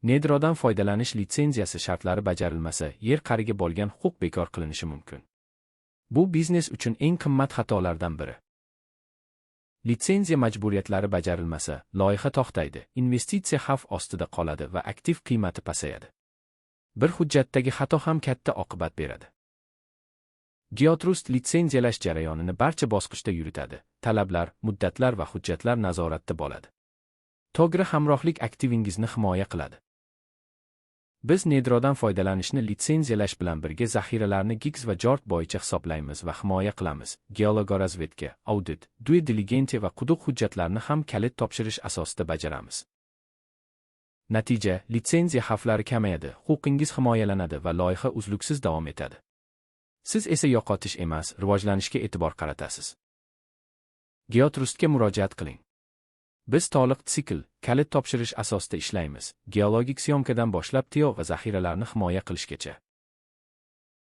Nedrodan foydalanish litsenziyasi shartlari bajarilmasa, yer qariga bo'lgan huquq bekor qilinishi mumkin. Bu biznes uchun eng qimmat xatolardan biri. Litsenziya majburiyatlari bajarilmasa, loyiha to'xtaydi, investitsiya xavf ostida qoladi va aktiv qiymati pasayadi. Bir hujjatdagi xato ham katta oqibat beradi. Geotrust litsenziyalash jarayonini barcha bosqichda yuritadi. Talablar, muddatlar va hujjatlar nazoratda bo'ladi. To'g'ri hamrohlik aktivingizni himoya qiladi. Biz Nedrodan foydalanishni litsenziyalash bilan birga zaxiralarni gigs va jort bo'yicha hisoblaymiz va himoya qilamiz. Geologorazvedka, audit, due diligence va quduq hujjatlarni ham kalit topshirish asosida bajaramiz. Natija, litsenziya xavflari kamayadi, huquqingiz himoyalanadi va loyiha uzluksiz davom etadi. Siz esa yo'qotish emas, rivojlanishga e'tibor qaratasiz. Geotrustga murojaat qiling. Biz to'liq tsikl, kalit topshirish asosida ishlaymiz. Geologik syomkadan boshlab TIO va zaxiralarni himoya qilishgacha.